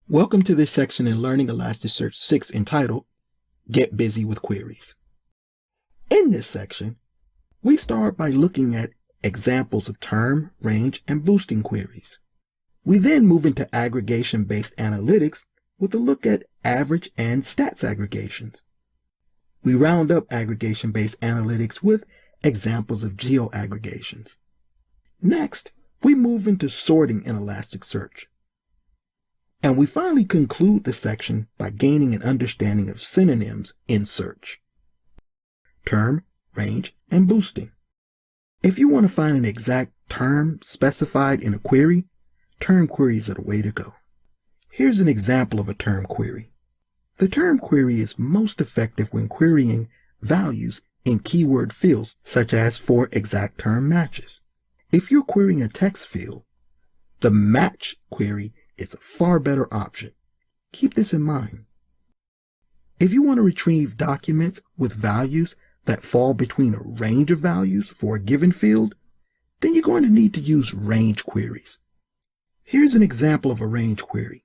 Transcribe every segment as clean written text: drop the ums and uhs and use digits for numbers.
Welcome to this section in Learning ElasticSearch 6 entitled, Get Busy with Queries. In this section, we start by looking at examples of term, range, and boosting queries. We then move into aggregation-based analytics with a look at average and stats aggregations. We round up aggregation-based analytics with examples of geo-aggregations. Next, we move into sorting in ElasticSearch. And we finally conclude the section by gaining an understanding of synonyms in search. Term, range, and boosting. If you want to find an exact term specified in a query, term queries are the way to go. Here's an example of a term query. The term query is most effective when querying values in keyword fields, such as for exact term matches. If you're querying a text field, the match query is a far better option. Keep this in mind. If you want to retrieve documents with values that fall between a range of values for a given field, then you're going to need to use range queries. Here's an example of a range query.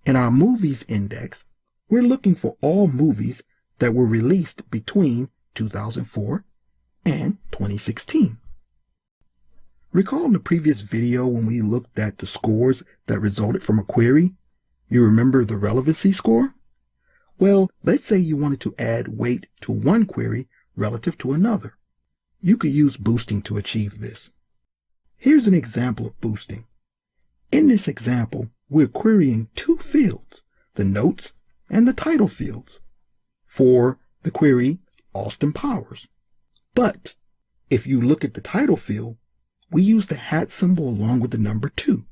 In our movies index, we're looking for all movies that were released between 2004 and 2016. Recall in the previous video when we looked at the scores that resulted from a query? You remember the relevancy score? Well, let's say you wanted to add weight to one query relative to another. You could use boosting to achieve this. Here's an example of boosting. In this example, we're querying two fields, the notes and the title fields, for the query Austin Powers. But if you look at the title field, we use the hat symbol along with the number 2.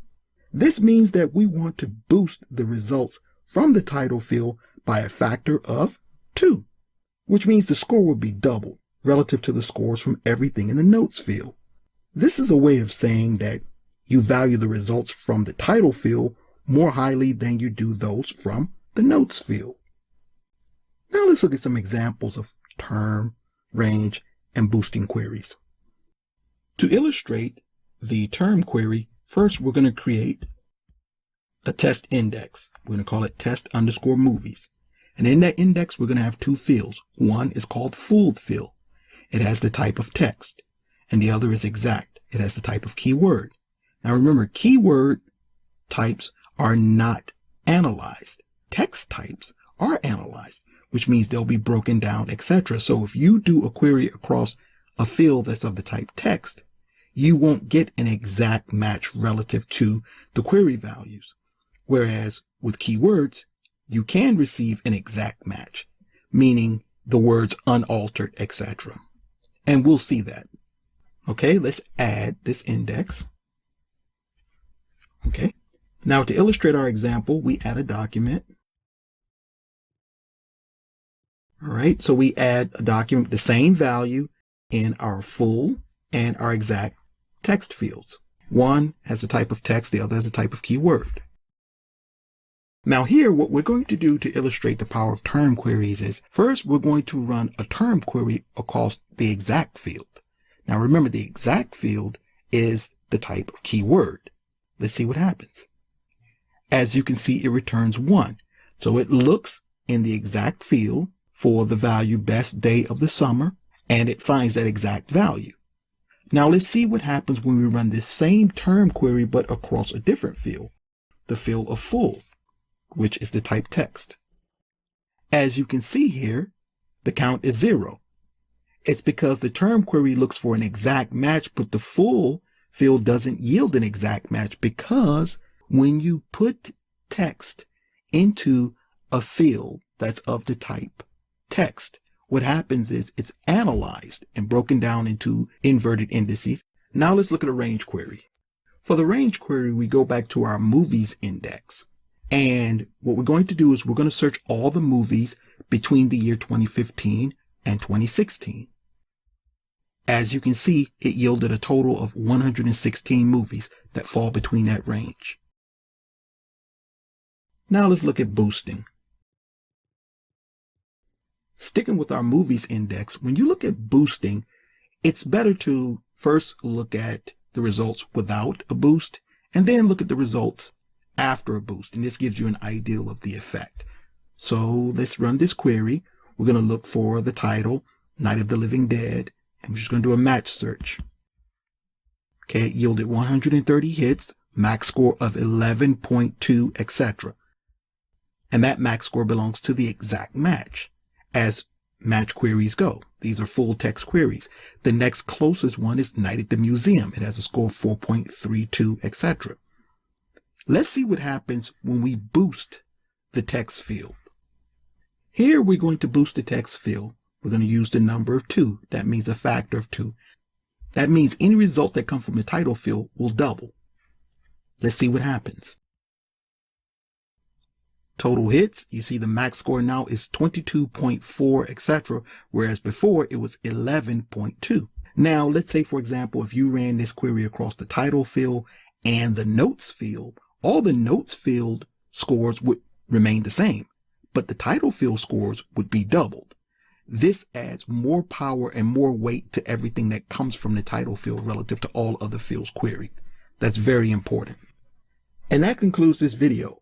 This means that we want to boost the results from the title field by a factor of 2, which means the score will be doubled relative to the scores from everything in the notes field. This is a way of saying that you value the results from the title field more highly than you do those from the notes field. Now let's look at some examples of term, range, and boosting queries. To illustrate the term query, first we're going to create a test index. We're going to call it test_movies. And in that index, we're going to have two fields. One is called fooled field. It has the type of text. And the other is exact. It has the type of keyword. Now remember, keyword types are not analyzed. Text types are analyzed, which means they'll be broken down, etc. So if you do a query across a field that's of the type text, you won't get an exact match relative to the query values. Whereas with keywords, you can receive an exact match, meaning the words unaltered, etc. And we'll see that. Okay, let's add this index. Okay, now to illustrate our example, we add a document. All right, so we add a document, the same value in our full and our exact text fields. One has a type of text, the other has a type of keyword. Now here, what we're going to do to illustrate the power of term queries is, first we're going to run a term query across the exact field. Now remember, the exact field is the type of keyword. Let's see what happens. As you can see, it returns 1. So it looks in the exact field for the value best day of the summer, and it finds that exact value. Now let's see what happens when we run this same term query but across a different field, the field of full, which is the type text. As you can see here, the count is 0. It's because the term query looks for an exact match, but the full field doesn't yield an exact match, because when you put text into a field that's of the type text, what happens is it's analyzed and broken down into inverted indices. Now let's look at a range query. For the range query, we go back to our movies index. And what we're going to do is we're going to search all the movies between the year 2015 and 2016. As you can see, it yielded a total of 116 movies that fall between that range. Now let's look at boosting. Sticking with our movies index, when you look at boosting, it's better to first look at the results without a boost and then look at the results after a boost, and this gives you an idea of the effect. So let's run this query. We're going to look for the title, Night of the Living Dead, and we're just going to do a match search. Okay, it yielded 130 hits, max score of 11.2, etc. And that max score belongs to the exact match, as match queries go. These are full text queries. The next closest one is Night at the Museum. It has a score of 4.32, etc. Let's see what happens when we boost the text field. Here we're going to boost the text field. We're going to use the number of 2. That means a factor of 2. That means any results that come from the title field will double. Let's see what happens. Total hits, you see the max score now is 22.4, etc., whereas before it was 11.2. Now, let's say, for example, if you ran this query across the title field and the notes field, all the notes field scores would remain the same, but the title field scores would be doubled. This adds more power and more weight to everything that comes from the title field relative to all other fields queried. That's very important. And that concludes this video.